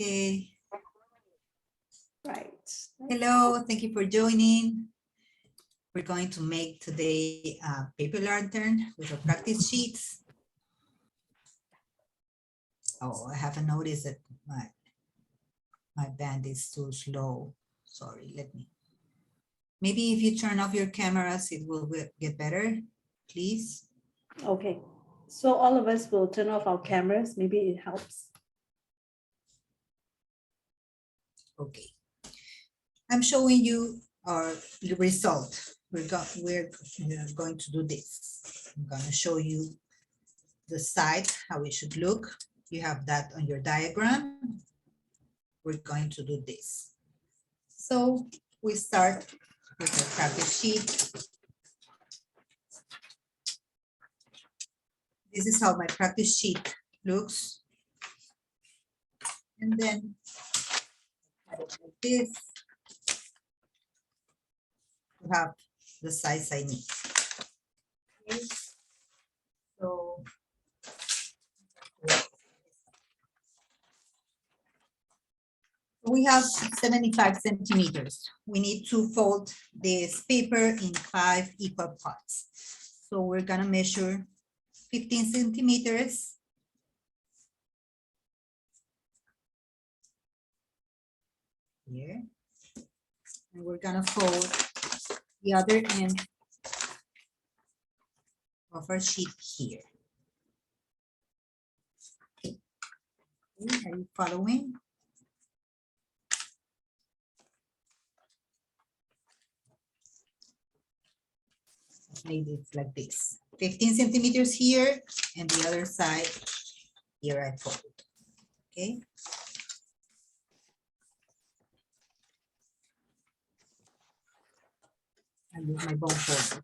Okay. Right. Hello, thank you for joining. We're going to make today a paper lantern with our practice sheets. Oh, I haven't noticed that my band is too slow. Sorry, maybe if you turn off your cameras, it will get better, please. Okay. So all of us will turn off our cameras. Maybe it helps. Okay. I'm showing you our result. We're going to do this. I'm going to show you the side, how it should look. You have that on your diagram. We're going to do this. So we start with a practice sheet. This is how my practice sheet looks. And then like this, to have the size I need. Okay. So we have 75 centimeters. We need to fold this paper in 5 equal parts. So we're gonna measure 15 centimeters. Here. And we're gonna fold the other end of our sheet here. Okay, are you following? Maybe it's like this. 15 centimeters here, and the other side here I fold. Okay. I use my bone folder.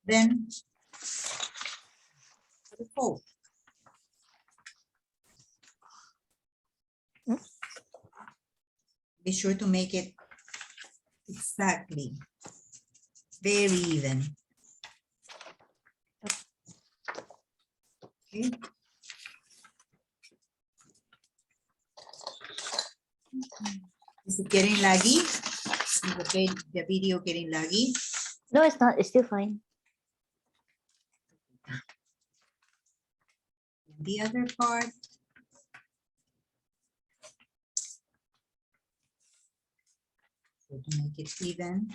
Then fold. Be sure to make it exactly very even. Okay. Is it getting laggy? Is the video getting laggy? No, it's not. It's still fine. And the other part. So to make it even.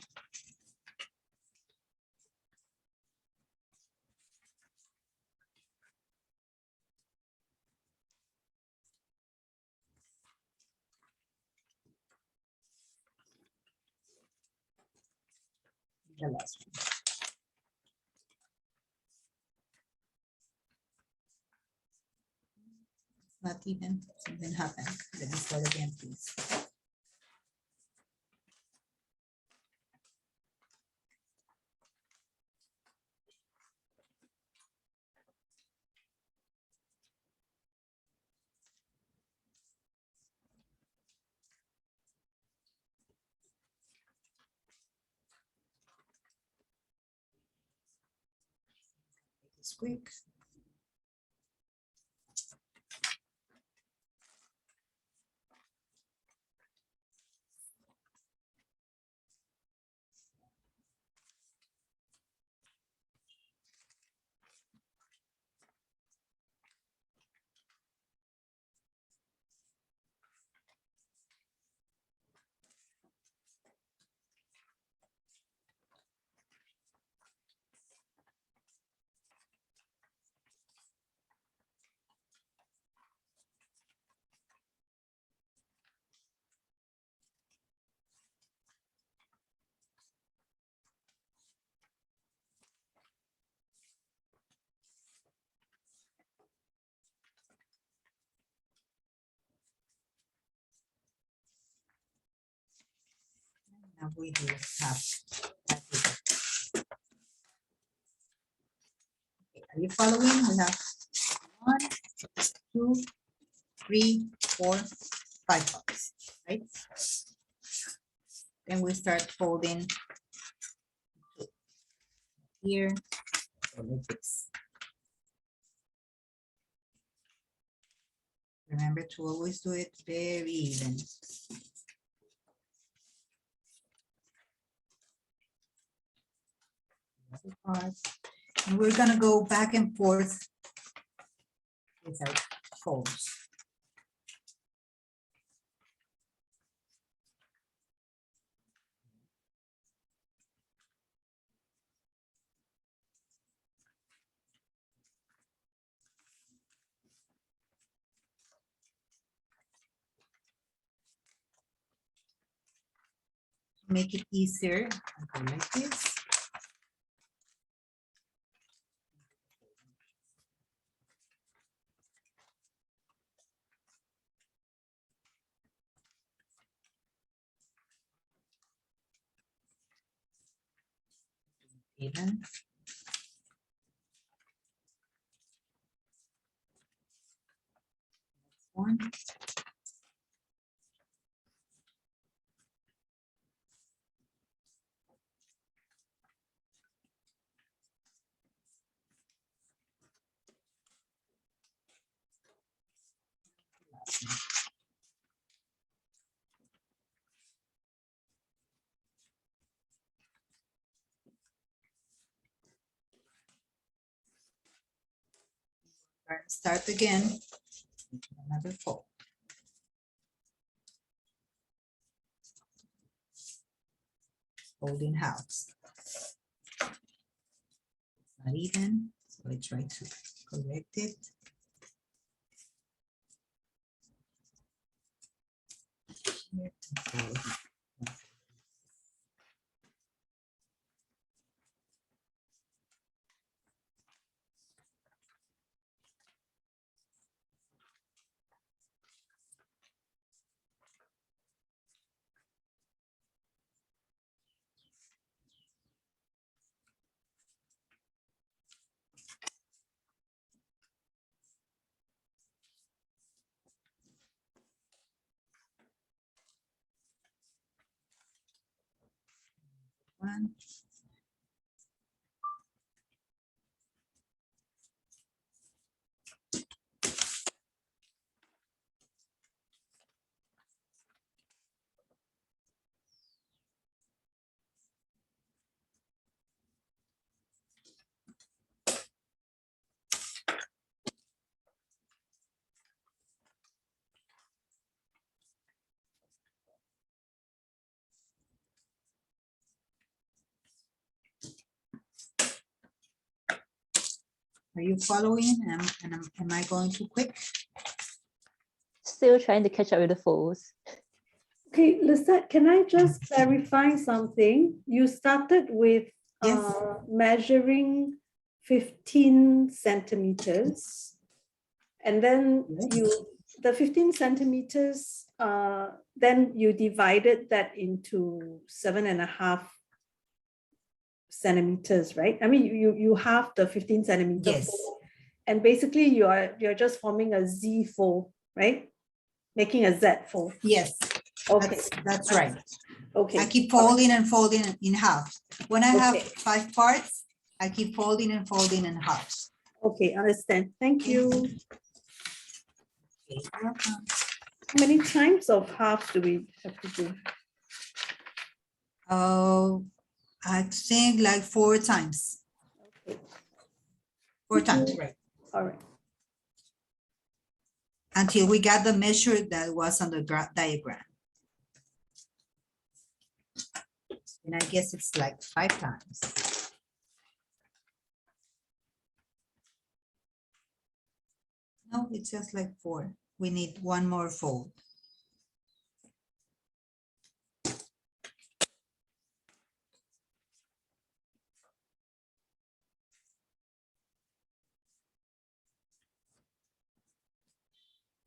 The last one. It's not even. Something happened. Let me start again, please. It's quick. Now we do have. Okay, are you following? We have 1, 2, 3, 4, 5 parts, right? Then we start folding here, so like this. Remember to always do it very even. Other part. And we're gonna go back and forth with our folds. Make it easier, I go like this. Even. Next one. Start again. Another fold. Fold in halves. Not even, so I try to correct it. Here, and fold. One. Are you following? Am I going too quick? Still trying to catch up with the folds. Okay, Lissette, can I just clarify something? You started with Yes. measuring 15 centimeters. And then Yes. the 15 centimeters, then you divided that into 7.5 centimeters, right? I mean, you have the 15 centimeter Yes. fold, and basically you're just forming a Z fold, right? Making a Z fold. Yes. Okay, That's right. okay. I keep folding and folding in half. When I have Okay. 5 parts, I keep folding and folding in halves. Okay, understand. Thank you. Okay. How many times of half do we have to do? Oh, I think like 4 times. Okay. 4 Thank times, you. right? All right. Until we got the measure that was on the diagram. And I guess it's like 5 times. No, it's just like 4. We need 1 more fold.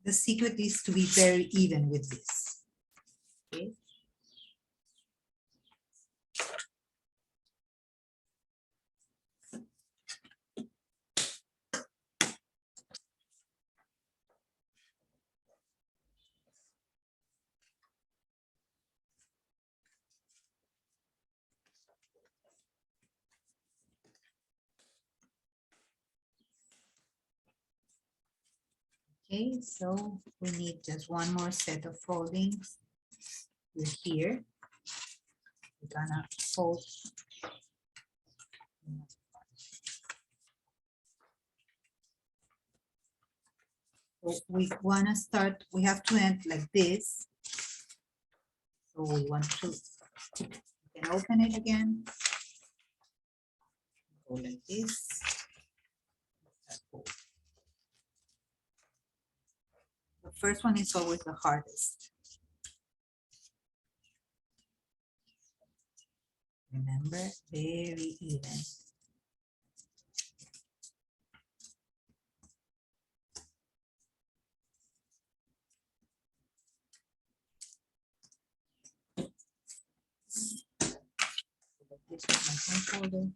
The secret is to be very even with this. Okay. Okay, so we need just one more set of foldings. We're here. We're gonna fold. So we wanna start, we have to end like this. So we want to, you can open it again. Go like this. The first one is always the hardest. Remember, very even. This is my home folder.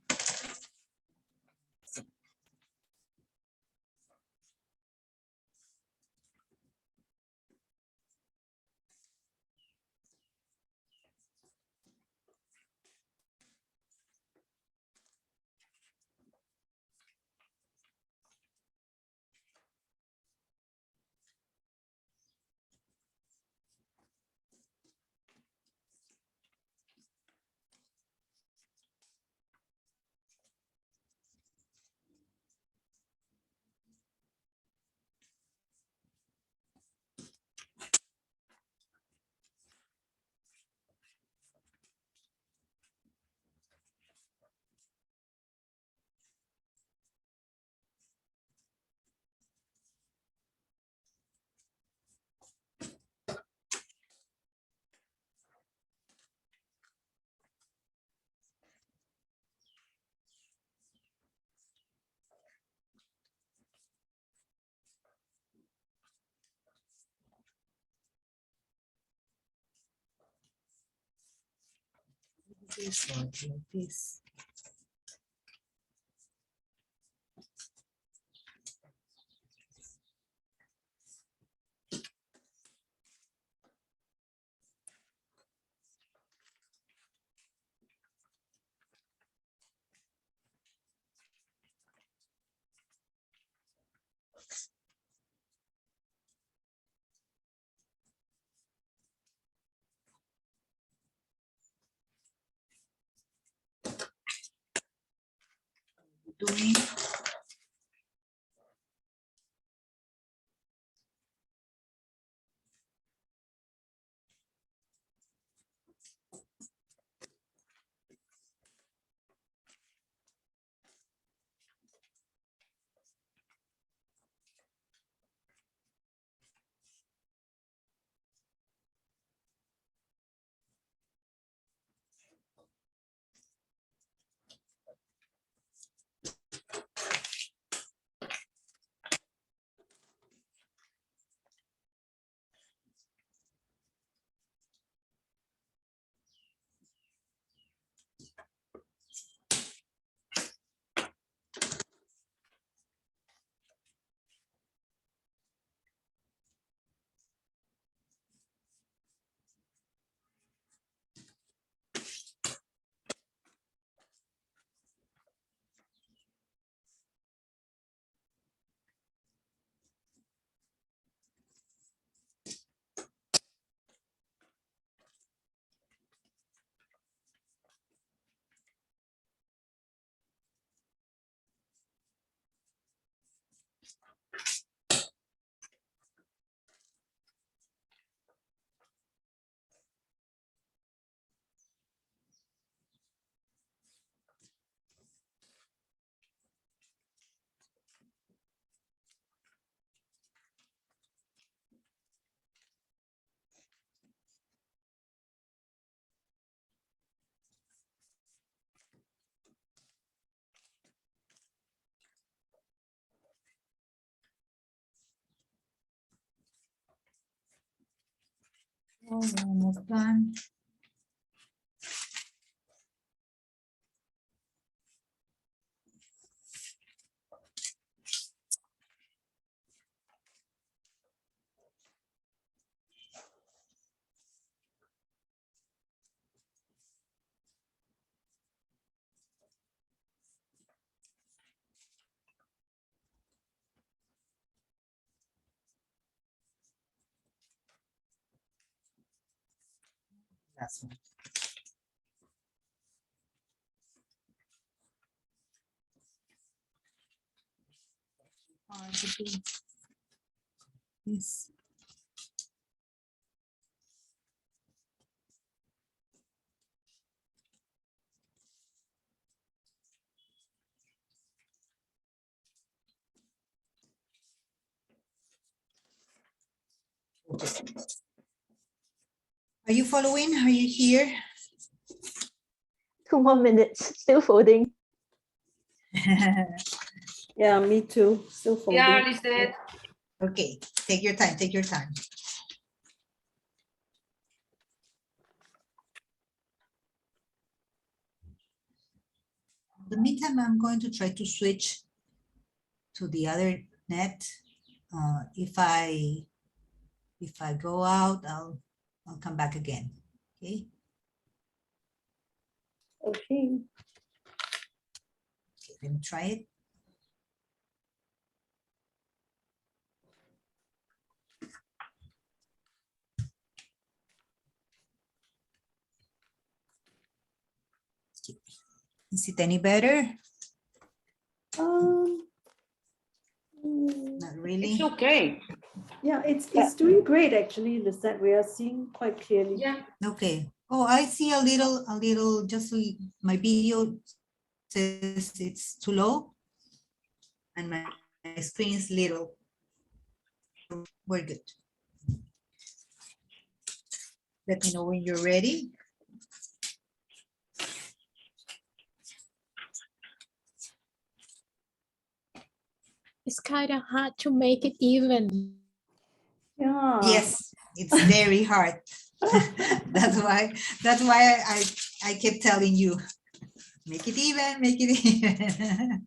This one, like this. Doing almost done. That's one. Yes. Are you following? Are you here? 2 more minutes, still folding. Yeah, me too. Still folding. Yeah, Lissette. Okay, take your time, take your time. In the meantime, I'm going to try to switch to the other net. If I go out, I'll come back again. Okay. Okay. Okay, let me try it. Is it any better? Mm, Not really. It's okay. yeah, it's doing great actually, Lissette. We are seeing quite clearly. Yeah. Okay. Oh, I see a little, just my video says it's too low and my screen is little. We're good. Let me know when you're ready. It's kind of hard to make it even. Yeah. Yes, it's very hard. That's why I kept telling you, make it even, make it even.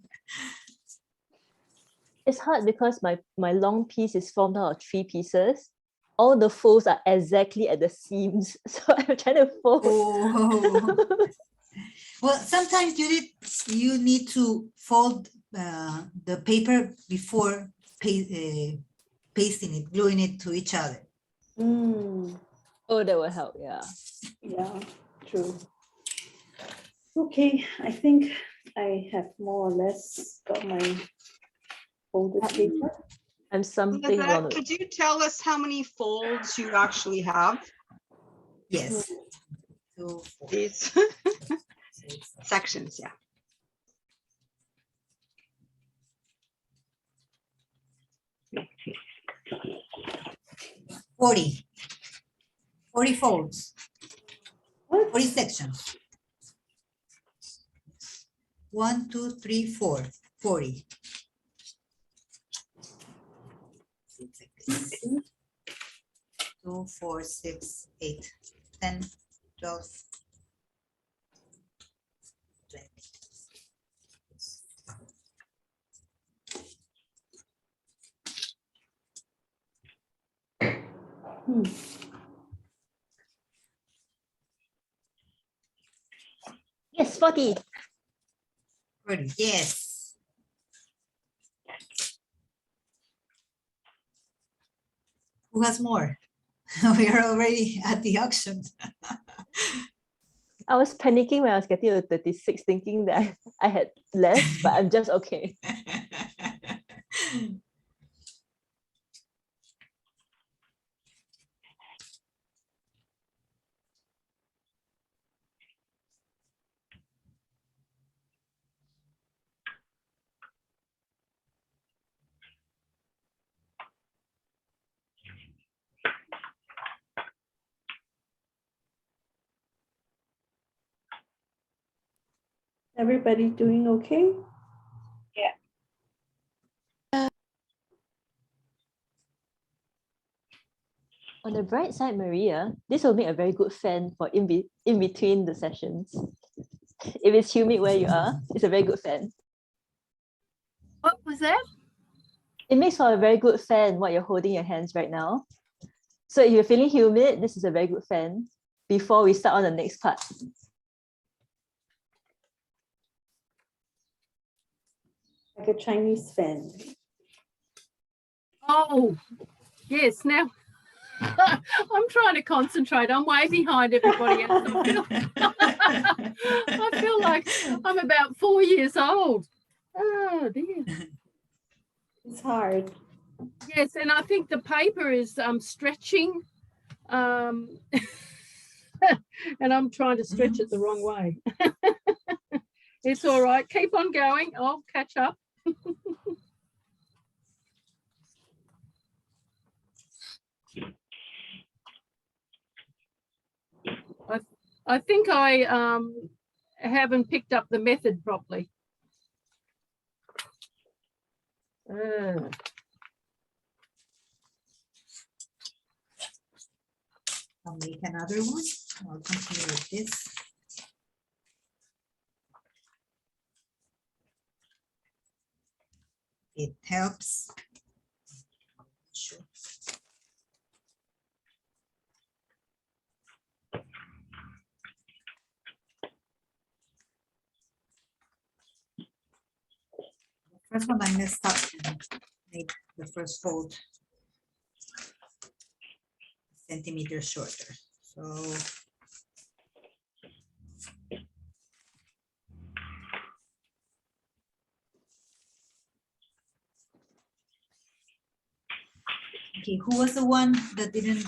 It's hard because my long piece is formed out of 3 pieces. All the folds are exactly at the seams. So I'm trying to fold. Oh. Well, sometimes you need to fold the paper before pasting it, gluing it to each other. Mm, Oh, that will help, yeah. yeah, true. Okay, I think I have more or less got my folded paper. I'm something Lissette, along the could you tell us how many folds you actually have? Yes. 2, 4, These 6, sections, yeah. $40. 40 folds, What? 40 sections. 1, 2, 3, 4, 40. 2, 4, 6, 8, 10, 12, 20. Hmm. Yes, 40. 40, yes. Who has more? We are already at the auction. I was panicking when I was getting to 36, thinking that I had less, but I'm just okay. Everybody doing okay? On the bright side, Maria, this will make a very good fan for in between the sessions. If it's humid where you are, it's a very good fan. What was that? It makes for a very good fan what you're holding your hands right now. So if you're feeling humid, this is a very good fan before we start on the next part. Like a Chinese fan. Oh, yes. Now I'm trying to concentrate. I'm way behind everybody else. I feel like I'm about 4 years old. Oh dear. It's hard. Yes, and I think the paper is stretching. And I'm trying to stretch it the wrong way. It's all right. Keep on going. I'll catch up. I think I haven't picked up the method properly. I'll make another one. I'll continue with this. It helps. Sure. First one I messed up and made the first fold a centimeter shorter. So okay, who was the one that didn't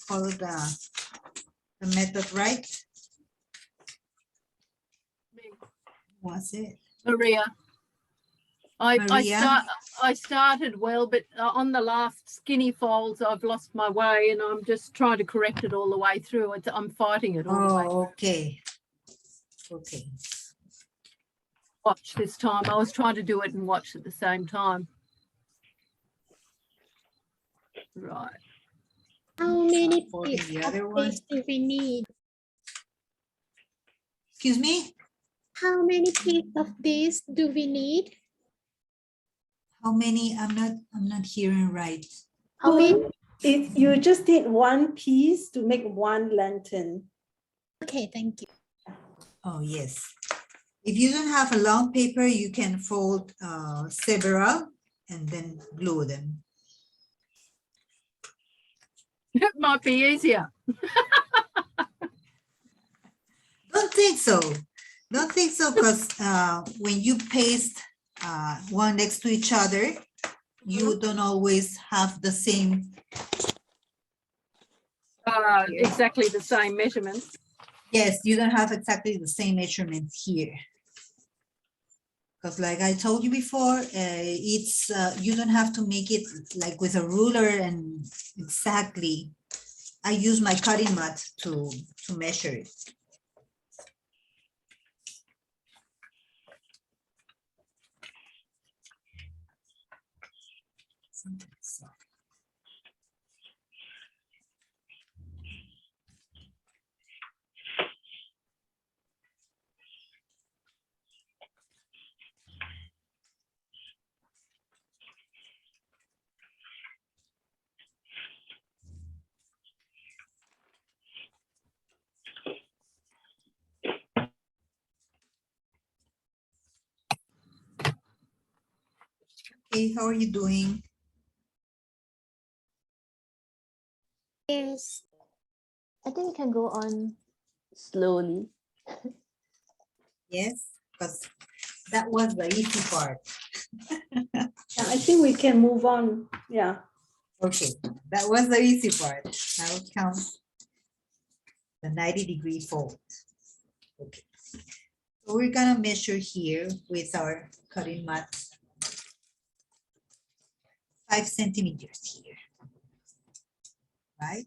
follow the method right? Was it Maria. Maria? I started well, but on the last skinny folds, I've lost my way, and I'm just trying to correct it all the way through. I'm fighting it all the way. Oh, okay. Okay. Watch this time. I was trying to do it and watch at the same time. Right. How many For pieces the of other one. this do we need? Excuse me? How many pieces of this do we need? How many? I'm not hearing right. How many? You just need one piece to make one lantern. Okay, thank you. Oh, yes. If you don't have a long paper, you can fold several and then glue them. It might be easier. Don't think so. Don't think so, because when you paste one next to each other, you don't always have the same. Exactly the same measurements. Yes, you don't have exactly the same measurements here. Because like I told you before, it's you don't have to make it like with a ruler and exactly. I use my cutting mat to measure it. Hey, how are you doing? Yes. I think we can go on slowly. Yes, because that was the easy part. Yeah, I think we can move on. Yeah. Okay, that was the easy part. Now count the 90-degree fold. Okay, so we're gonna measure here with our cutting mat 5 centimeters here, right?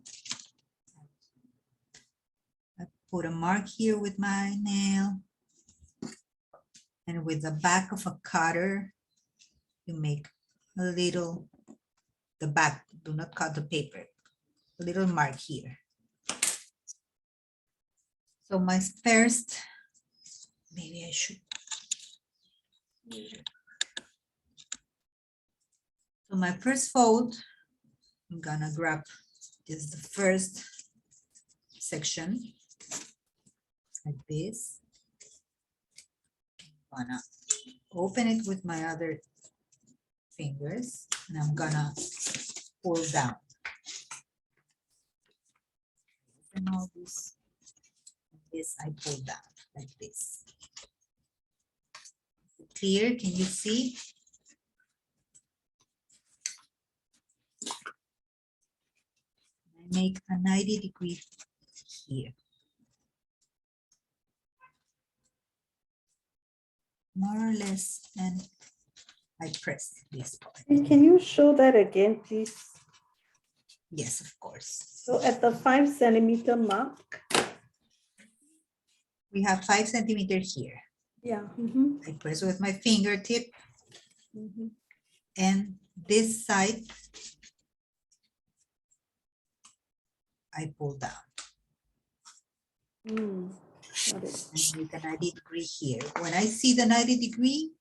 I put a mark here with my nail, and with the back of a cutter, you make a little, the back, do not cut the paper, a little mark here. So my first, maybe I should. So my first fold, I'm gonna grab just the first section like this. I'm gonna open it with my other fingers and I'm gonna pull down. and all this. This I pull down like this. Clear? Can you see? I make a 90-degree here. More or less, and I press this part. Can you show that again, please? Yes, of course. So at the 5 centimeter mark. We have 5 centimeters here. Yeah. I press with my fingertip, Mhm. and this side I pull down Got it. and make a 90-degree here. When I see the 90-degree,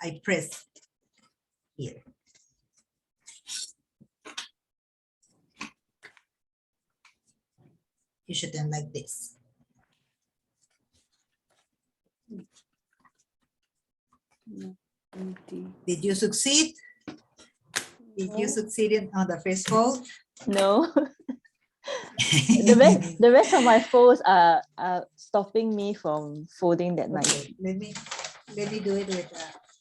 I press here. You should end like this. Did you succeed? Did you succeed on the first fold? No. The rest of my folds are stopping me from folding that nice. Okay, let me do it with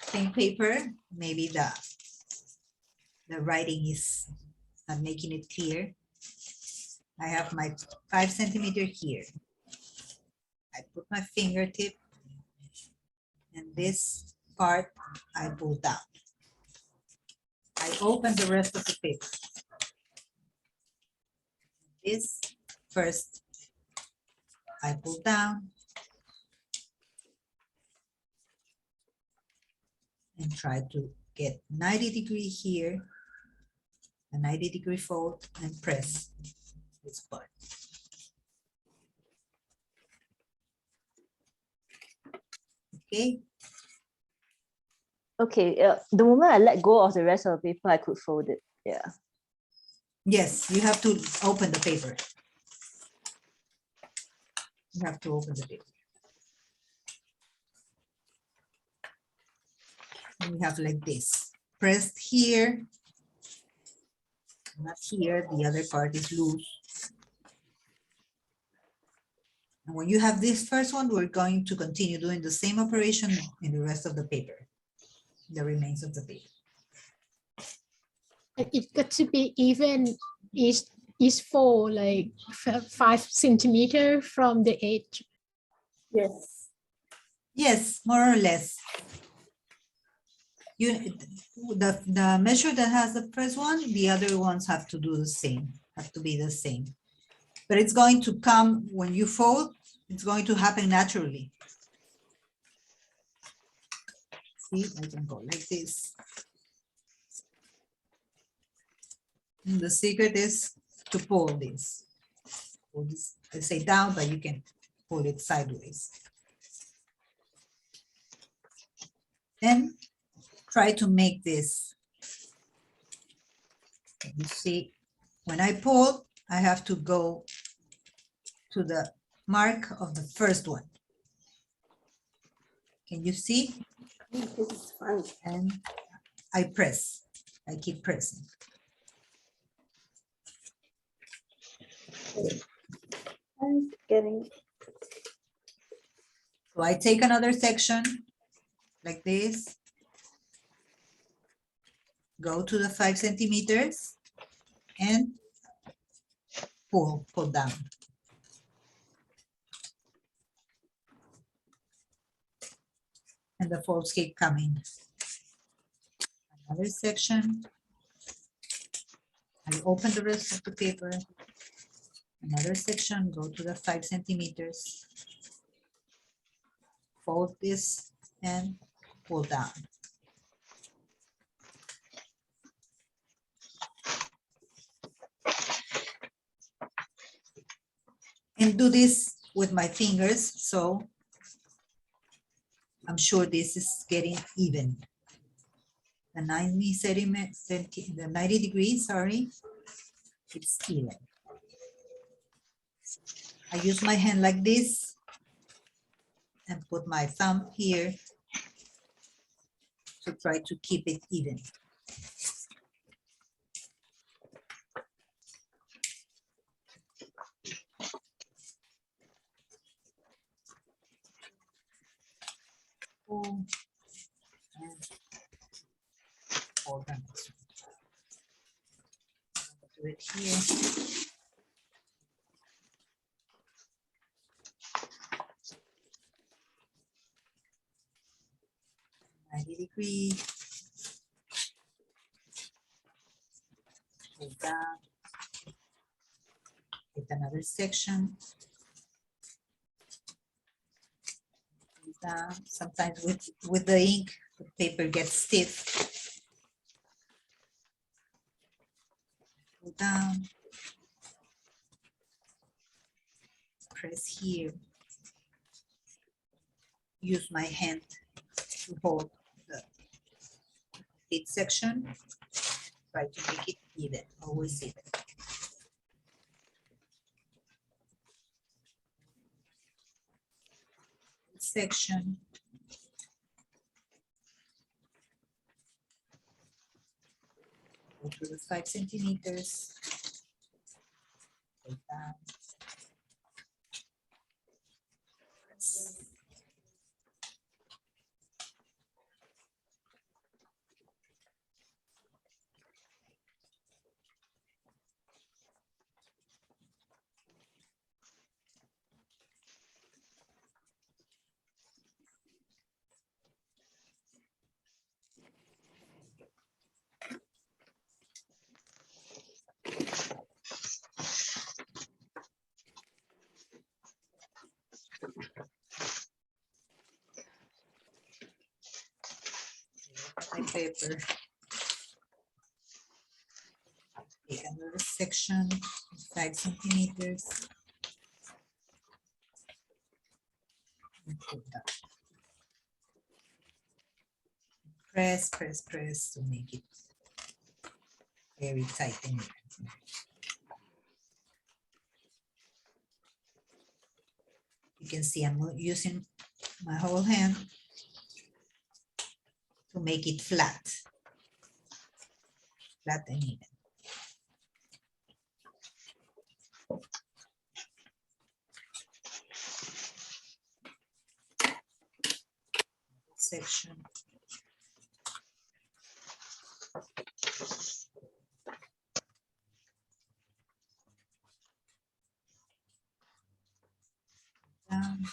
thin paper. Maybe the writing is not making it clear. I have my 5 centimeter here. I put my fingertip, and this part I pull down. I open the rest of the paper. This first I pull down and try to get 90-degree here, a 90-degree fold, and press this part. Okay. Okay, the moment I let go of the rest of the paper, I could fold it. Yeah. Yes, you have to open the paper. You have to open the paper. And we have like this. Pressed here. Not here, the other part is loose. And when you have this first one, we're going to continue doing the same operation in the rest of the paper, the remains of the paper. It got to be even is for like 5 centimeter from the edge. Yes. Yes, more or less. The measure that has the first one, the other ones have to do the same, have to be the same. But it's going to come when you fold, it's going to happen naturally. See, I can go like this. And the secret is to pull this. Pull this, I say down, but you can pull it sideways. And try to make this. You see, when I pull, I have to go to the mark of the first one. Can you see? This is fun. And I press. I keep pressing. I'm getting. So I take another section like this. Go to the 5 centimeters and pull down. And the folds keep coming. Another section. I open the rest of the paper. Another section, go to the 5 centimeters. Fold this and pull down. And do this with my fingers, so I'm sure this is getting even. The 90 degrees, sorry, it's even. I use my hand like this and put my thumb here to try to keep it even. Do it here. 90 degree. Pull down. Get another section. Pull down. Sometimes with the ink, the paper gets stiff. Pull down. Press here. Use my hand to hold the thick section. Try to make it even, always even. Section. Go to the 5 centimeters. Go down. Press. My paper. Take another section, 5 centimeters. And put that. Press, press, press to make it very tight in here. You can see I'm using my whole hand to make it flat. Flat and even. Section. Down.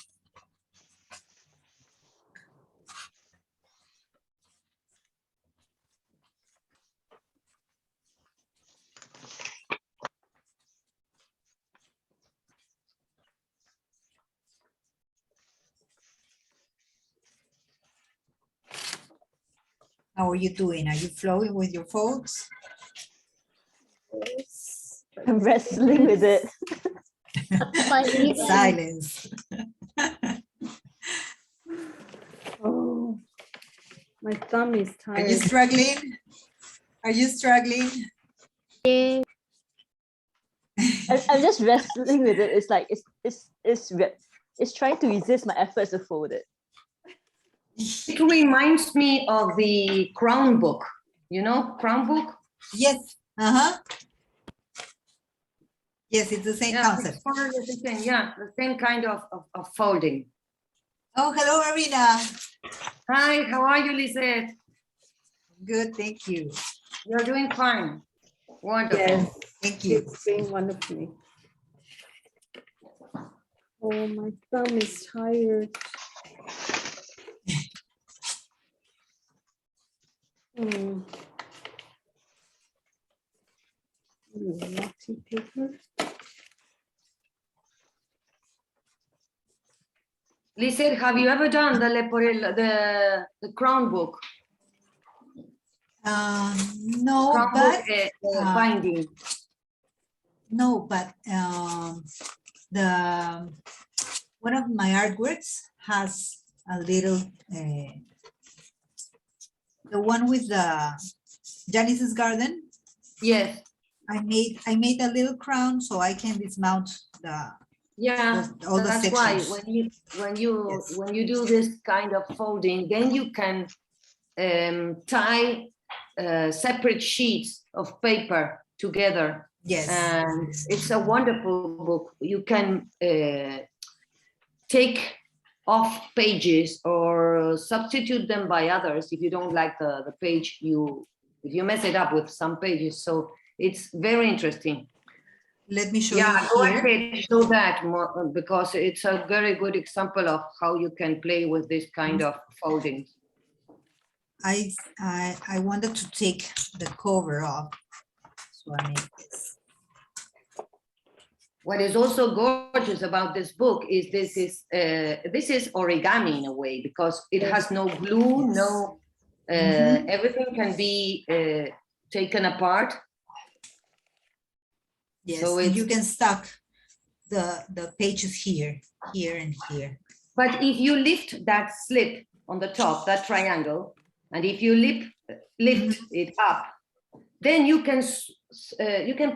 How are you doing? Are you flowing with your folds? Yes. I'm wrestling with it. But even- Silence. Oh, my thumb is Are you tired. struggling? Are you struggling? I'm just wrestling with it. It's like it's trying to resist my efforts to fold it. It reminds me of the Crown book. You know, Crown book? Yes. Uh-huh. Yes, it's the same Yeah, concept. it's more or less the same. Yeah, the same kind of folding. Oh, hello, Arina. Hi, how are you, Lissette? Good, thank you. You're doing fine. Wonderful. Yes, Thank you. it's doing wonderfully. Oh, my thumb is tired. Hmm. Waxy paper. Lissette, have you ever done the Leporello, the Crown book? No, Crown but book binding. no, but the one of my artworks has a little the one with the Janice's garden. Yes. I made a little crown so I can dismount the Yeah, all the that's why sections. Yes. when you do this kind of folding, then you can tie separate sheets of paper together. Yes. And it's a wonderful book. You can take off pages or substitute them by others if you don't like the page if you mess it up with some pages. So It's very interesting. Let me show Yeah, you go here. ahead, show that more, because it's a very good example of how you can play with this kind of folding. I wanted to take the cover off, so I made this. What is also gorgeous about this book is this is origami in a way, because it has no glue, no everything can be taken apart. Yes, So and you it's- can stack the pages here, and here. But if you lift that slip on the top, that triangle, and if you lift it up, then you can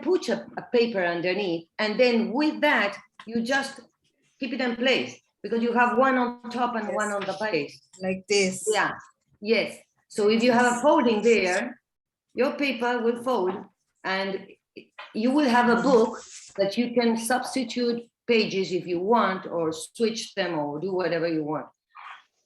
put a paper underneath, and then with that you just keep it in place, because you have one on top and one on the base. Like this. Yeah, yes. So if you have a folding there, your paper will fold, and you will have a book that you can substitute pages if you want, or switch them, or do whatever you want.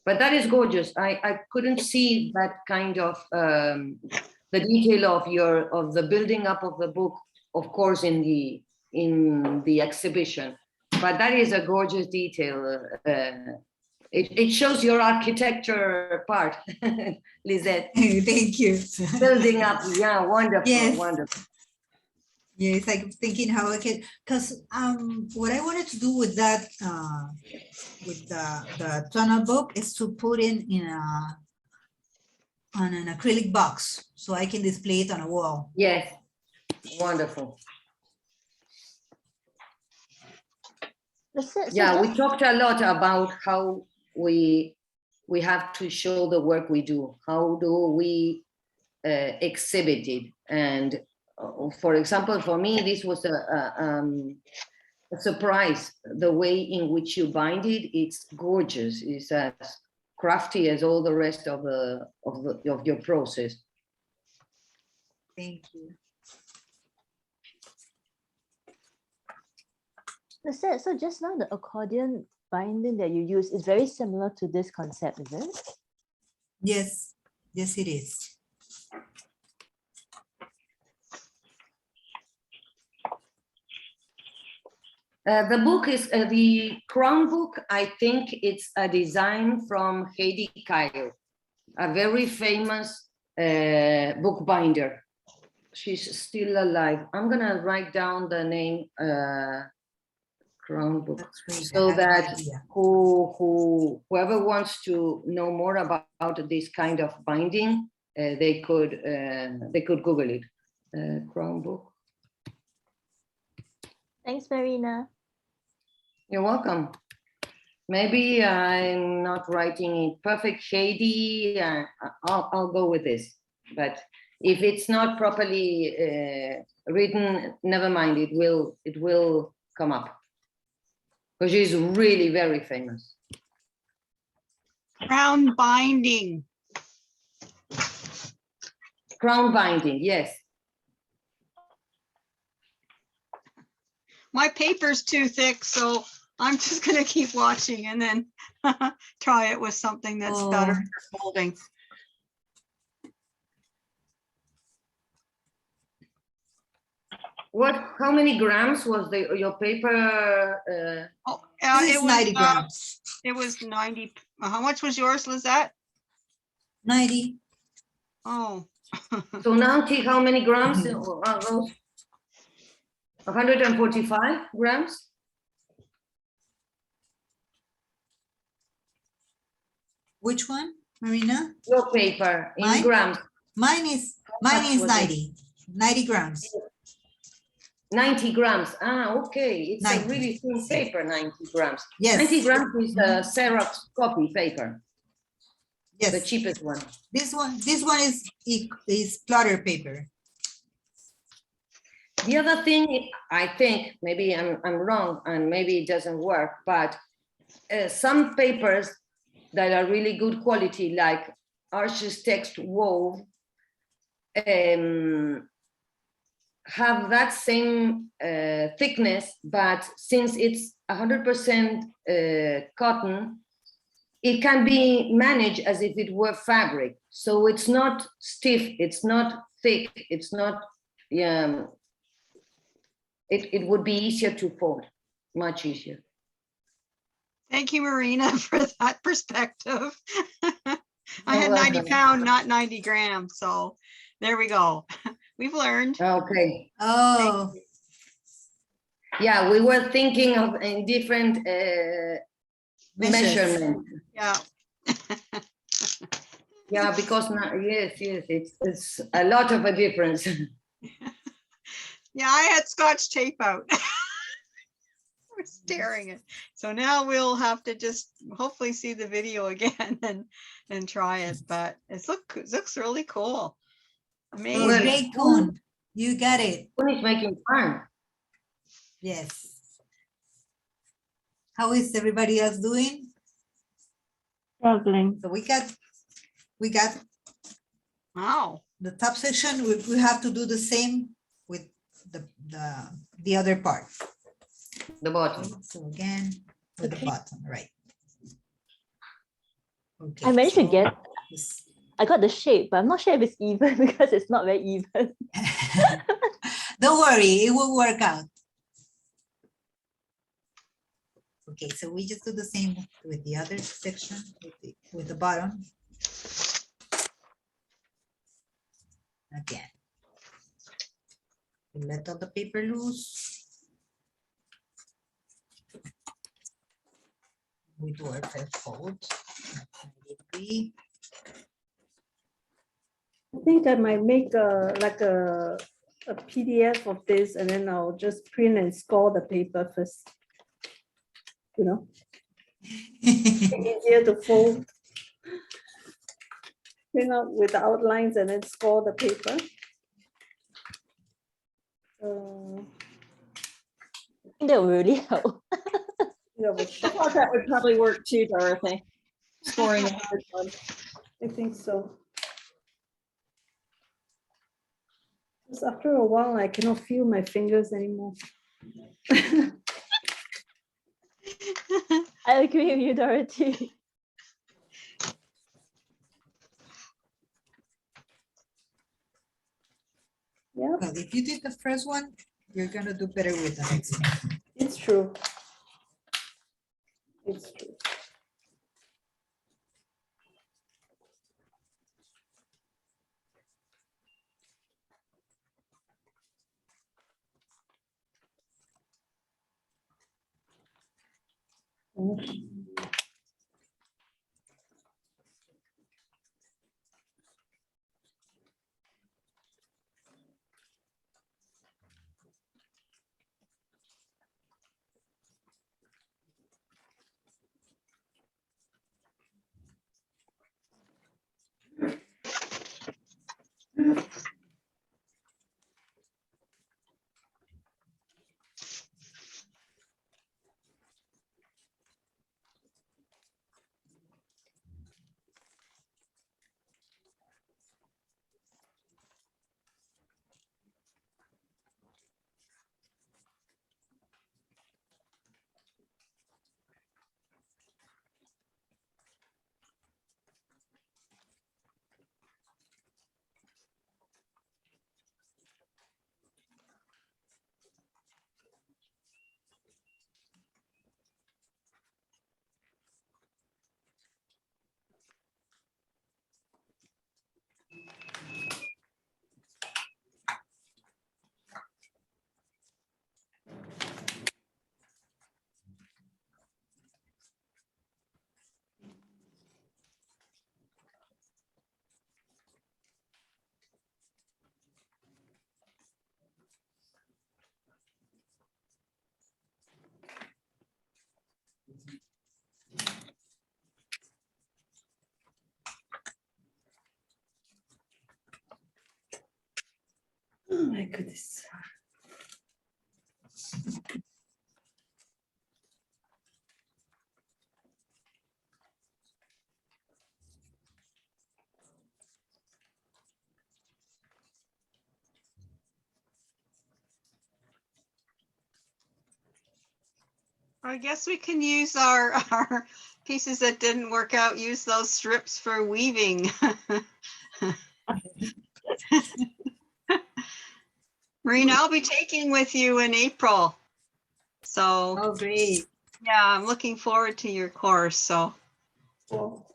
But that is gorgeous. I couldn't see that kind of the detail of the building up of the book, of course, in the exhibition. But that is a gorgeous detail. It shows your architecture part, Lissette. Thank you. Building up, yeah, wonderful, Yes. wonderful. Yes, I'm thinking how I can, because what I wanted to do with that, with the tunnel book, is to put in on an acrylic box, so I can display it on a wall. Yes, wonderful. So Yeah, we just- talked a lot about how we have to show the work we do. How do we exhibit it? And for example, for me, this was a surprise. The way in which you bind it, it's gorgeous. It's as crafty as all the rest of your process. Thank you. Lissette, so just now the accordion binding that you use is very similar to this concept, is it? Yes, yes, it is. The book is the crown book. I think it's a design from Heidi Kyle, a very famous bookbinder. She's still alive. I'm gonna write down the name, crown book, That's great. I so have no that idea. whoever wants to know more about this kind of binding, they could Google it. Crown book. Thanks, Marina. You're welcome. Maybe I'm not writing it perfect, Heidi. I'll go with this. But if it's not properly written, never mind. It will come up, because she's really very famous. Crown binding. Crown binding, yes. My paper's too thick, so I'm just gonna keep watching and then try it with something that's better Oh. at folding. How many grams was your paper? Oh, This is 90 grams. It was 90. How much was yours, Lizette? 90. Oh, So now, how many grams are those? 145 grams? Which one, Marina? Your paper in Mine? grams. Mine is much was it? 90. 90 grams. 90 grams. Ah, okay. It's 90. a really thin paper, 90 grams. Yes. 90 grams is the Xerox copy paper, the Yes. cheapest one. This one is plotter paper. The other thing, I think, maybe I'm wrong and maybe it doesn't work, but some papers that are really good quality, like Arches Text Wove, have that same thickness, but since it's 100% cotton, it can be managed as if it were fabric. So it's not stiff, it's not thick, it's not yeah, it would be easier to fold, much easier. Thank you, Marina, for that perspective. I You're had 90 welcome. pound, not 90 grams. So there we go. We've learned. Okay, Oh, yeah, we were thinking of in different measures. measurements. Yeah. Yeah, because now, yes, it's a lot of a difference. Yeah, I had Scotch tape out. We're staring at. So now we'll have to just hopefully see the video again and try it. But it looks really cool. Oh, Amazing. great, Kun. You got it. One is making fun. Yes. How is everybody else doing? Struggling. So we got Wow. the top section. We have to do the same with the other part. The bottom. So again, with the bottom, right? Okay. I managed to so get, this- I got the shape, but I'm not sure if it's even because it's not very even. Don't worry, it will work out. Okay, so we just do the same with the other section, with the bottom. Again. We let all the paper loose. We do our first fold. 90 degree. I think I might make a PDF of this, and then I'll just print and score the paper first. You know, easier to fold. Print out with the outlines and then score the paper. I think that would really help. Yeah, I thought that would probably work too, Dorothy. Scoring ahead of time. I think so. Because after a while, I cannot feel my fingers anymore. I agree with you, Dorothy. Yeah, Well, if you did the first one, you're gonna do better with the next one. it's true. It's true. Oh my goodness. I guess we can use our pieces that didn't work out, use those strips for weaving. Marina, I'll be taking with you in April. So Oh, great. yeah, I'm looking forward to your course. So Well,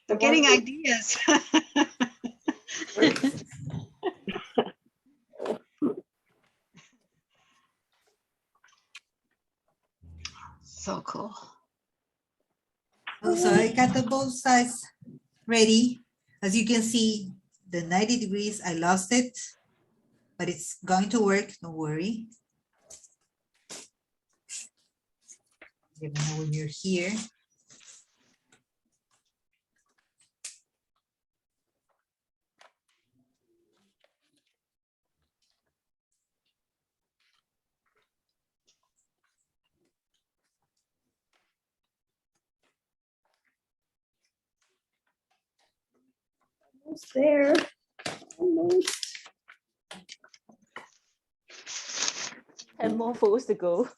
I'm getting ideas. So cool. Oh, so I got the both sides ready. As you can see, the 90 degrees, I lost it, but it's going to work, don't worry. Let me know when you're here. almost there. Almost. 10 more folds to go.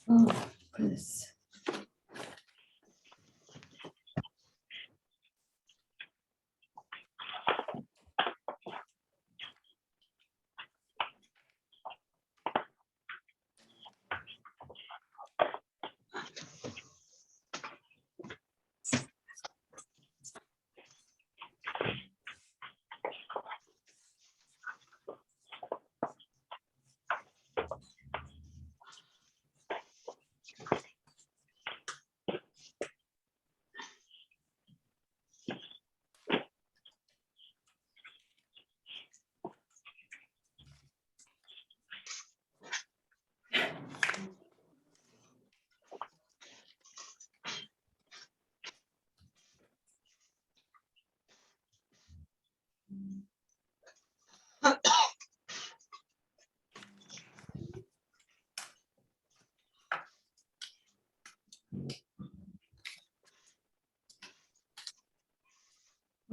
Oh, goodness.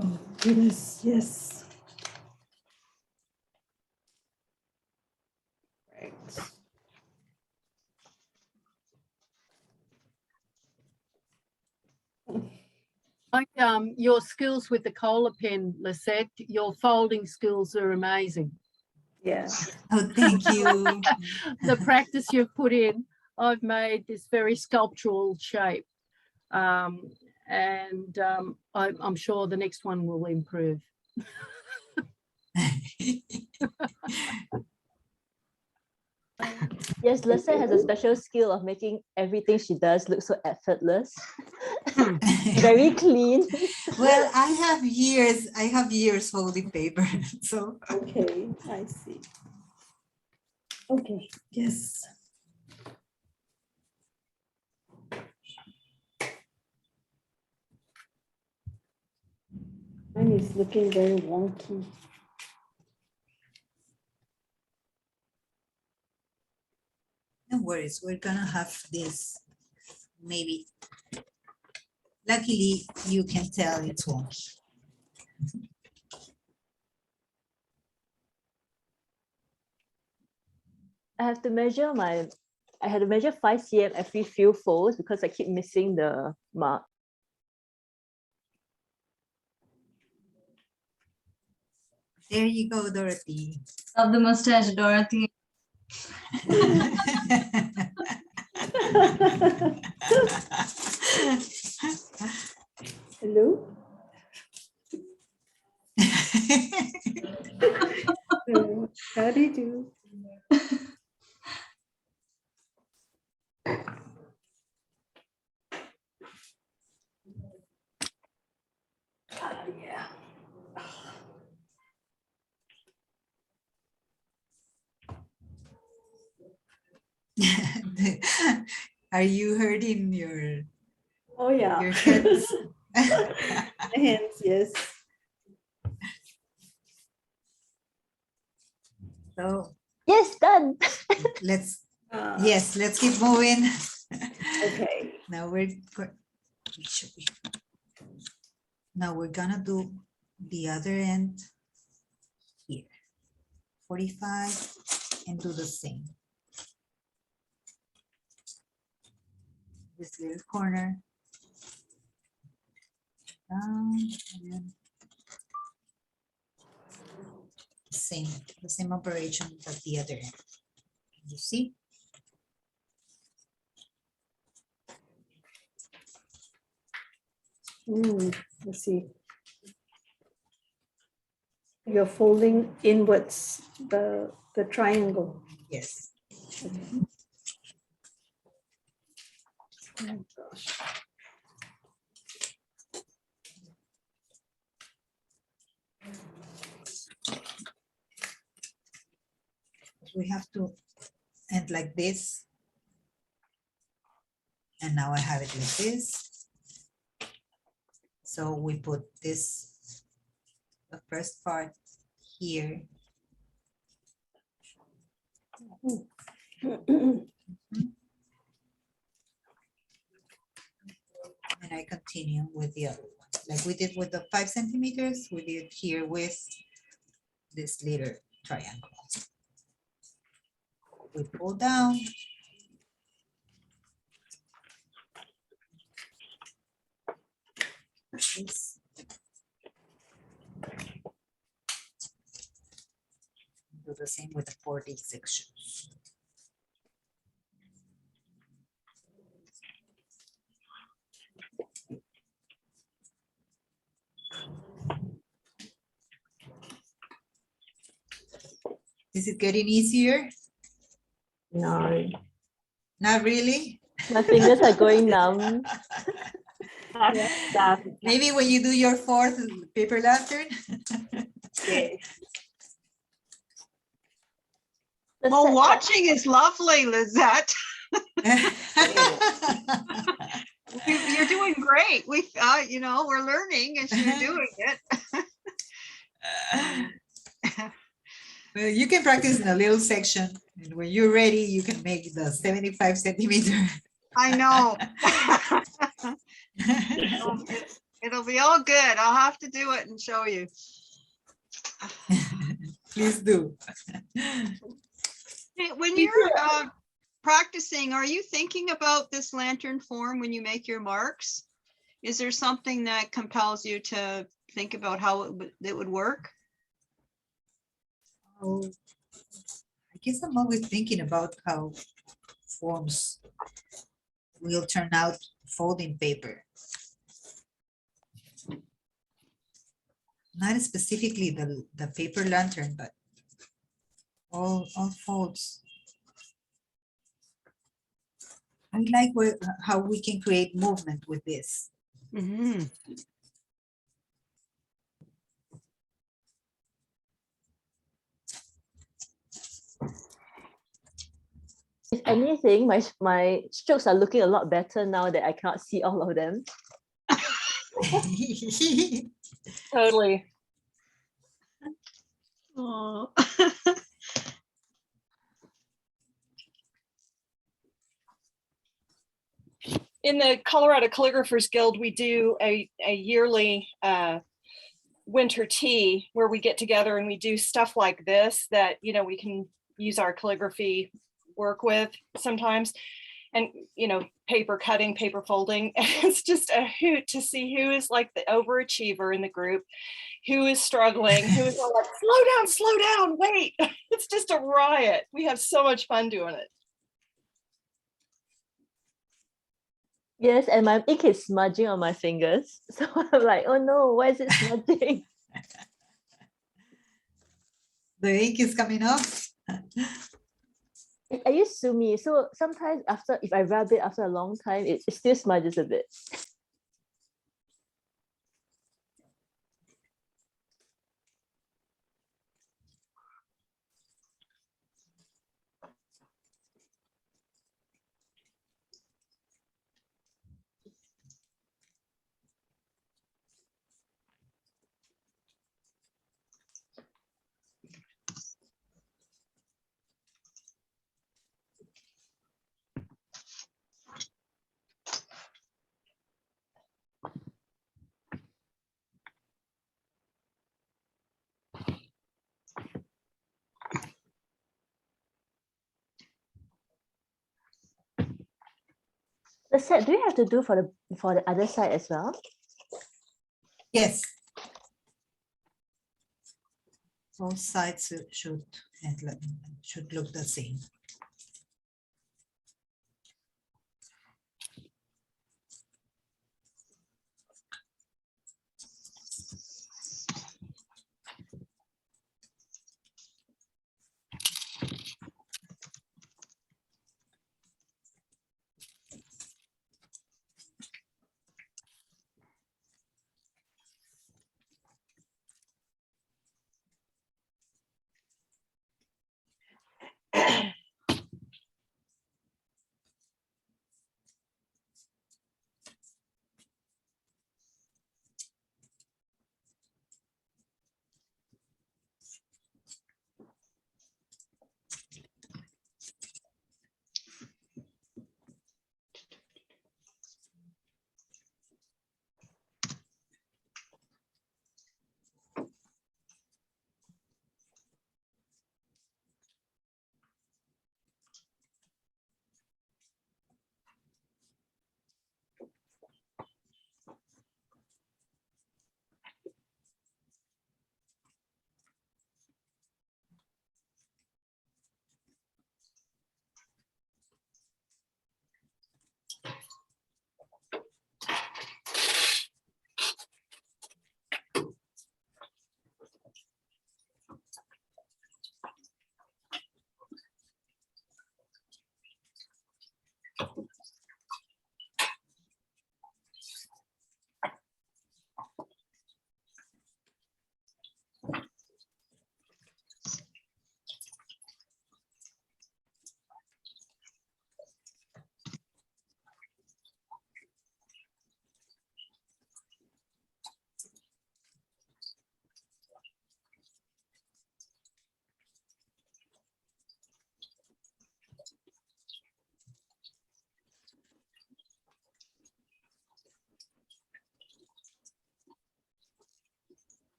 Oh, goodness, yes. Right. Like your skills with the Cola pen, Lissette, your folding skills are amazing. Yeah. Oh, thank you. The practice you've put in, I've made this very sculptural shape. I'm sure the next one will improve. Yes, Lissette has a special skill of making everything she does look so effortless. Very clean. Well, I have years holding paper. So Okay, I see. Okay, yes. Mine is looking very wonky. no worries, we're gonna have this maybe. Luckily, you can tell it's wonky. I have to measure I had to measure 5 cm every few folds because I keep missing the mark. There you go, Dorothy. Love the mustache, Dorothy. Hello? How do you do? Yeah. Are you hurting your Oh, yeah. hands? Hands, yes. So Yes, done. let's let's keep moving. Okay. Now we're gonna do the other end. 45 and do the same. This little corner. Down and then the same operation at the other end. You see? Let's see. You're folding inwards the triangle. Yes. Oh, gosh. We have to end like this. And now I have it like this. So we put this, the first part here. And I continue with the other one. Like we did with the 5 centimeters, we did here with this little triangle. We pull down. This. Do the same with the 40 sections. Is it getting easier? No. Not really? My fingers are going numb. Maybe when you do your 4th paper lantern. The Well, set- watching is lovely, Lissette. You're doing great. You know, we're learning as you're doing it. Well, you can practice in a little section, and when you're ready, you can make the 75 centimeter. I know. It'll be all good. I'll have to do it and show you. Please do. Hey, when you're practicing, are you thinking about this lantern form when you make your marks? Is there something that compels you to think about how it would work? Oh, I guess I'm always thinking about how forms will turn out folding paper. Not specifically the paper lantern, but all folds. I like how we can create movement with this. Mm-hmm. If anything, my strokes are looking a lot better now that I cannot see all of them. Totally. Oh. In the Colorado Calligraphers Guild, we do a yearly winter tea where we get together and we do stuff like this that, you know, we can use our calligraphy work with sometimes, and, you know, paper cutting, paper folding. And it's just a hoot to see who is like the overachiever in the group, who is struggling, who is all like, slow down, wait. It's just a riot. We have so much fun doing it. Yes, and my ink is smudging on my fingers. So I'm like, oh no, why is it smudging? The ink is coming off. I use Sumi, so sometimes if I rub it after a long time, it still smudges a bit. The set, do you have to do for the other side as well? Yes. Both sides should look the same.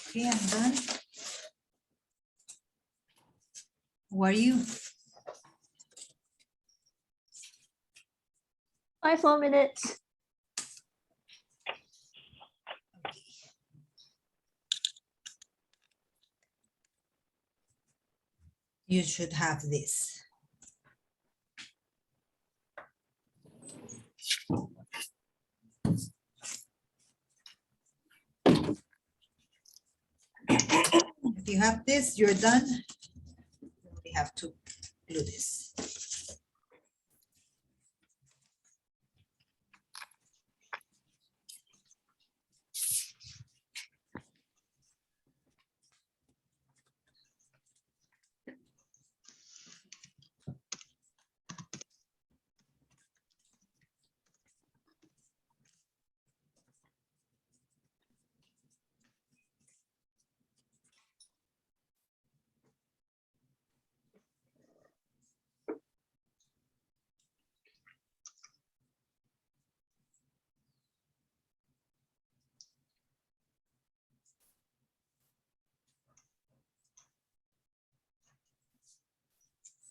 Okay, I'm done. How are you? 5 more minutes. You should have this. If you have this, you're done. We have to glue this.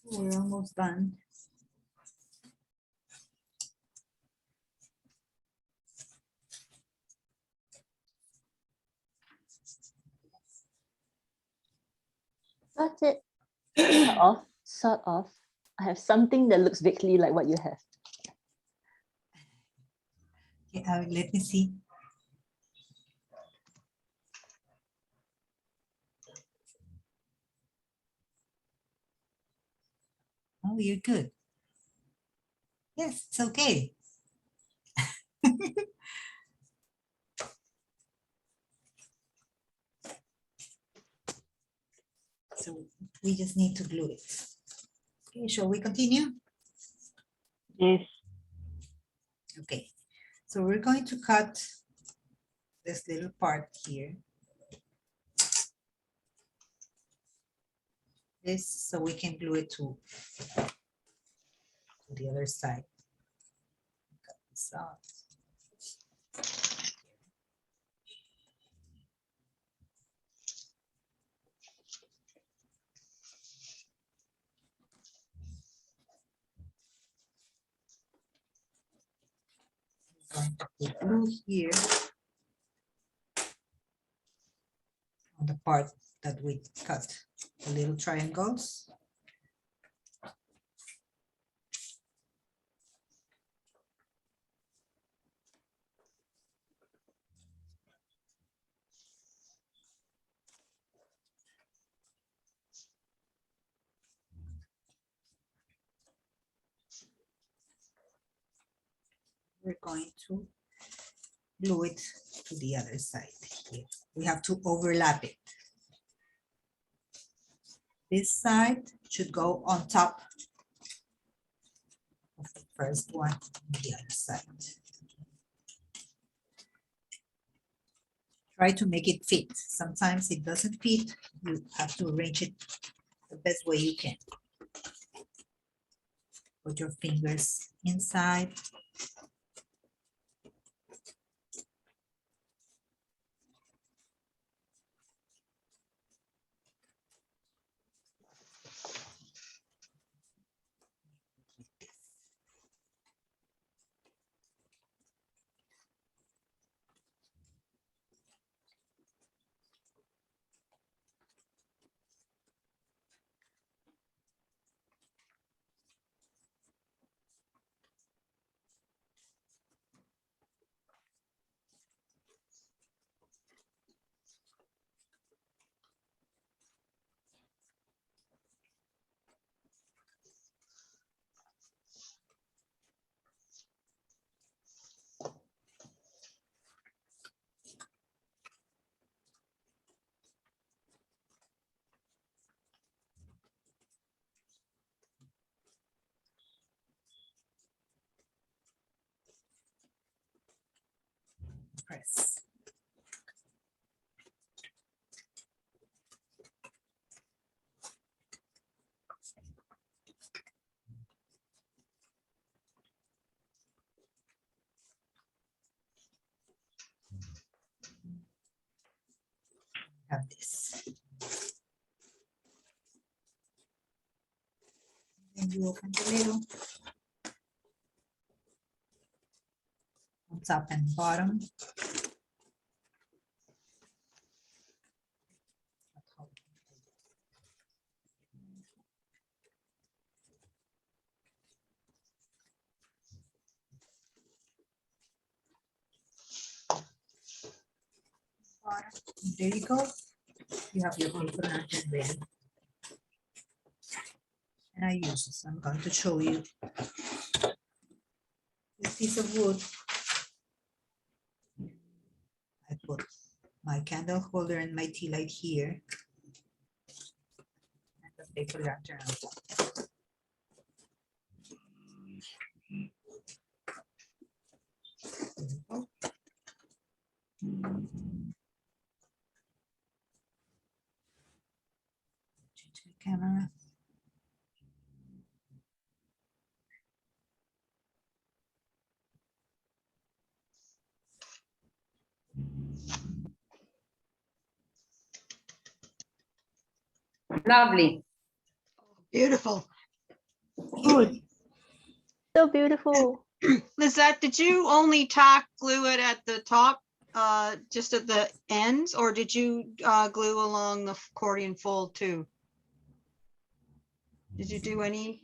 We're almost done. That's it. Sort of, sort of. I have something that looks vaguely like what you have. Okay, let me see. Oh, you're good. Yes, it's okay. So we just need to glue it. Okay, shall we continue? Yes. Okay, so we're going to cut this little part here. This so we can glue it to the other side. Cut this out. Going to put glue here on the part that we cut the little triangles. We're going to glue it to the other side here. We have to overlap it. This side should go on top of the first one on the other side. Try to make it fit. Sometimes it doesn't fit. You have to arrange it the best way you can. Put your fingers inside. Press. Have this. And you open the little on top and bottom. There you go. You have your paper napkin ready. And I use this. I'm going to show you this piece of wood. I put my candle holder and my tea light here. And the paper lantern on top. There you go. Change the camera. Lovely. Beautiful. Good. So beautiful. Lizette, did you only tack glue it at the top, just at the ends, or did you glue along the accordion fold too? Did you do any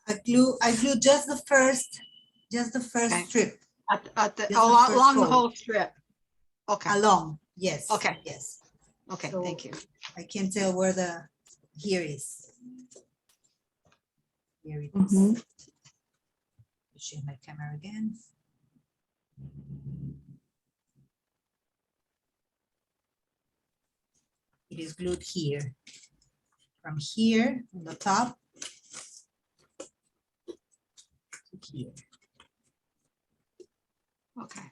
I glue just the first Okay. strip at the Just the along first the fold. whole strip? Okay, along. Yes. Okay. Yes. okay, So- thank you. I can tell where the here is. Here it is. Mhm. Share my camera again. It is glued here. From here on the top to here. Okay.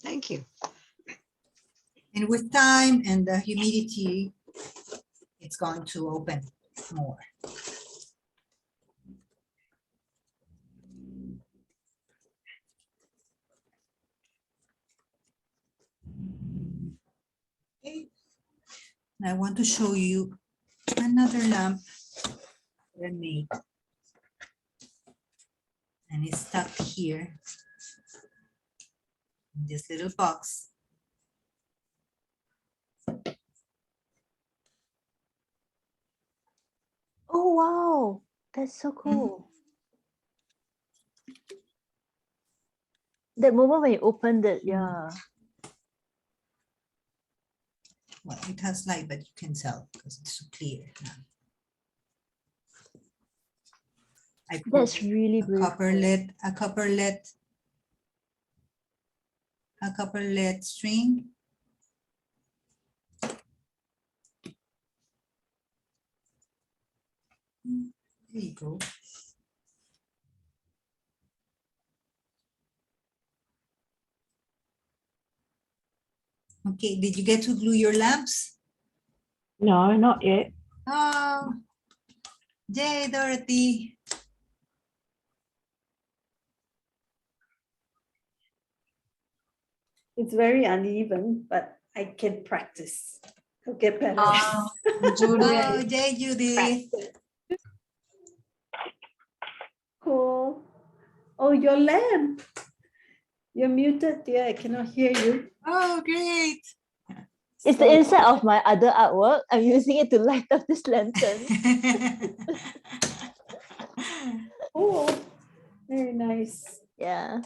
Thank you. And with time and the humidity, it's going to open more. Okay. And I want to show you another lamp that I made. And it's stuck here in this little box. Oh, wow. That's so cool. That moment when you opened it, yeah. Well, it has light, but you can tell because it's so clear now. I put That's really a beautiful. copper lead string. There you go. Okay, did you get to glue your lamps? No, not yet. Oh, yay, Dorothy. It's very uneven, but I can practice. I'll get better. Julia, Oh, yay, Judith. Cool. Oh, your lamp. You're muted, dear. I cannot hear you. Oh, great. It's the inside of my other artwork. I'm using it to light up this lantern. Oh, very nice. Yeah.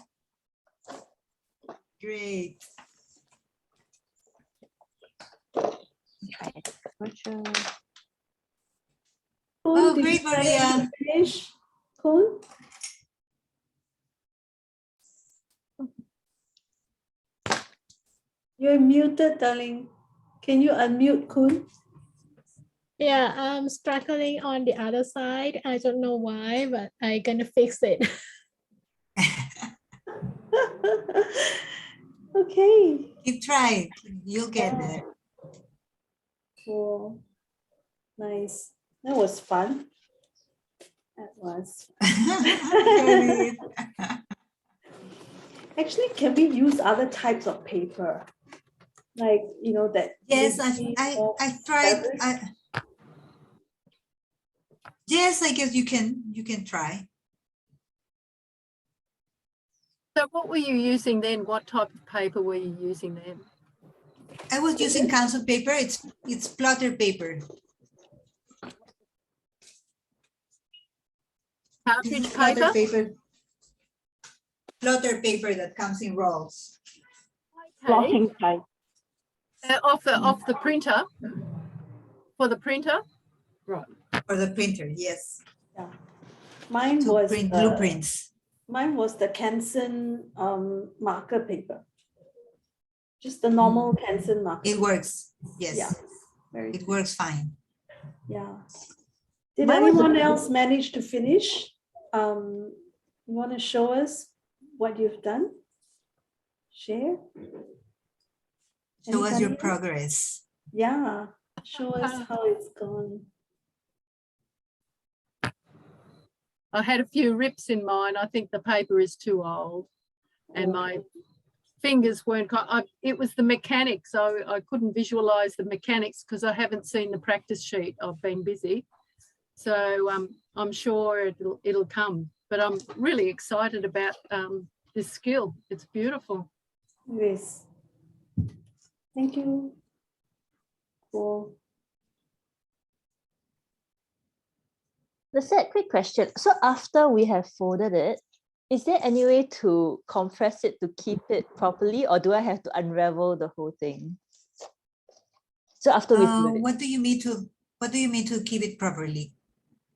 Great. Try it. Oh, Did great, you manage to Maria. finish? Cool. You're muted, darling. Can you unmute Kun? Yeah, I'm struggling on the other side. I don't know why, but I'm gonna fix it. Okay. Keep trying. You'll get there. Cool. Nice. That was fun. That was. Judith. Actually, can we use other types of paper? Like, you know, that. Yes, liquid I or tried. fabric? Yes, I guess you can try. So what were you using then? What type of paper were you using then? I was using council paper. It's plotter paper. This Cartridge is plotter paper? paper. Plotter paper that comes in rolls. Blotting type. Off the printer? For the printer? Right. For the printer, yes. Yeah. Mine To was print blueprints. Mine was the Canson marker paper. Just the normal Canson marker. It works. Yes. Yeah. Very It works fine. Yeah. Did Mine was anyone else manage to finish? You want to show us what you've done? Share? Show us your Anybody else? progress. Yeah. Show us how it's gone. I had a few rips in mine. I think the paper is too old and my fingers weren't, it was the mechanics. So I couldn't visualize the mechanics because I haven't seen the practice sheet. I've been busy. So I'm sure it'll come, but I'm really excited about this skill. It's beautiful. Yes. Thank you. Cool. Lissette, quick question. So after we have folded it, is there any way to compress it to keep it properly, or do I have to unravel the whole thing? So after we've glued it. What do you mean to keep it properly?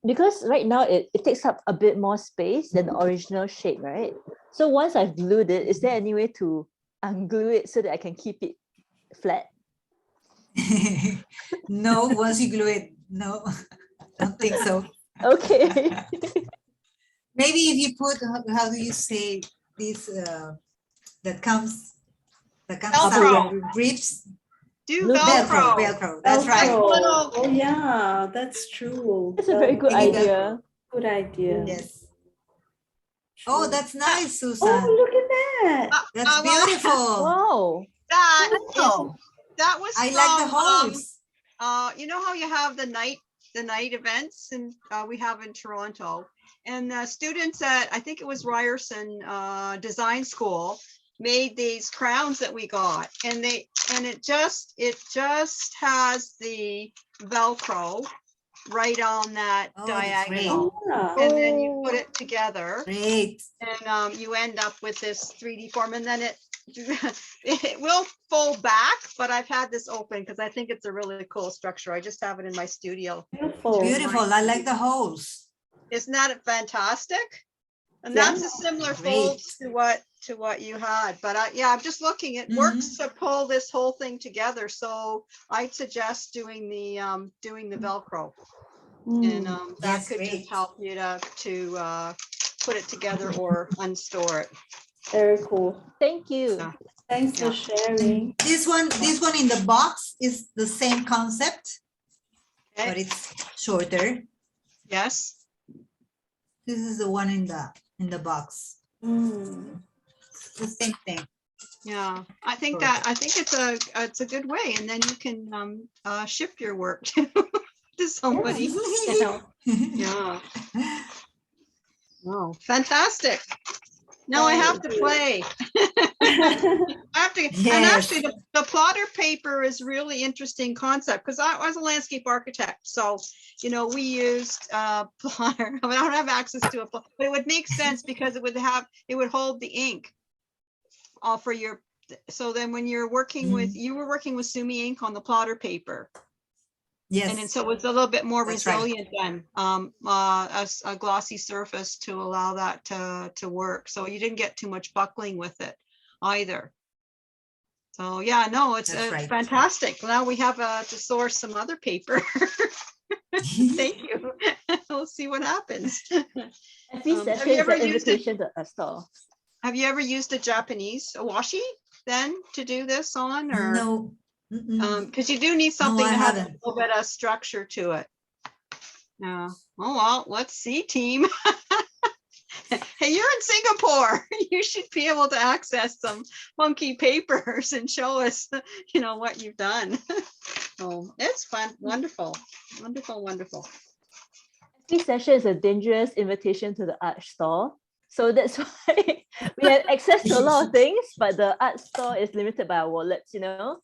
Because right now it takes up a bit more space than the original shape, right? So once I've glued it, is there any way to unglue it so that I can keep it flat? No, once you glue it, no, don't think so. Okay. Maybe if you put, how do you say this, that comes Velcro. with ribs? Do Look, Velcro. Velcro, that's Velcro. right. Little- Oh, yeah, that's true. That's a very good Maybe idea. Good idea. Yes. Oh, True. that's nice, Oh, Susan. look at that. That's well, beautiful. Wow. that was I like the from, holes. you know how you have the night events, and we have in Toronto, and the students at, I think it was Ryerson Design School, made these crowns that we got, and it just has the Velcro right on that Oh, that's great. diagonal, Yeah. and then you put it together, Great. and you end up with this 3D form, and then it will fold back, but I've had this open because I think it's a really cool structure. I just have it in my studio. Beautiful. Beautiful. I like the holes. Isn't that fantastic? And Yeah. that's a similar Great. fold to what you had. But yeah, I'm just looking. It works to pull this whole thing together. So I'd suggest doing the Velcro, and that Yes, could great. just help you to put it together or unstore it. Very cool. Thank you. Yeah. Thanks Yeah. for sharing. This one in the box is the same concept, Okay. but it's shorter. Yes. This is the one in the box. Mm. The same thing. Yeah, I think it's a good way, and then you can ship your work to somebody. You know. Yeah. Oh, fantastic. Now I have to play. I have to, and Yes. actually the plotter paper is really interesting concept, because I was a landscape architect. So, you know, we used plotter. I mean, I don't have access to a plotter, but it would make sense because it would hold the ink for your, so then when you're working with, you were working with Sumi ink on the plotter paper. Yes. And then so it's a little bit more That's right. resilient than a glossy surface to allow that to work. So you didn't get too much buckling with it either. So yeah, no, it's That's right. fantastic. Now we have to source some other paper. Thank you. We'll see what happens. Every Have session you is ever an used it? invitation to a store. Have you ever used a Japanese washi then to do this on, or No. Mm-mm. because you do need something I to have a haven't. little bit of structure to it. No. Oh well, let's see, team. Hey, you're in Singapore. You should be able to access some funky papers and show us, you know, what you've done. Oh, it's fun. Wonderful. Wonderful, wonderful. Every session is a dangerous invitation to the art store. So that's why we have access to a lot of things, but the art store is limited by our wallets, you know?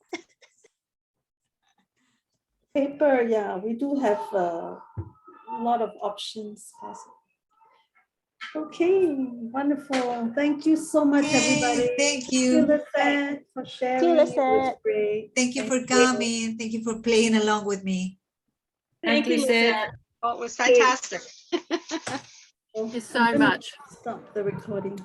Paper, yeah, we do have a lot of options possible. Okay, wonderful. Thank you so much, Hey, everybody. thank you. Lissette, for sharing. It was Lissette. great. Thank you for coming. Thank you for playing along with me. Thank you, Lissette. Oh, it was fantastic. Thank you so much. Stop the recording.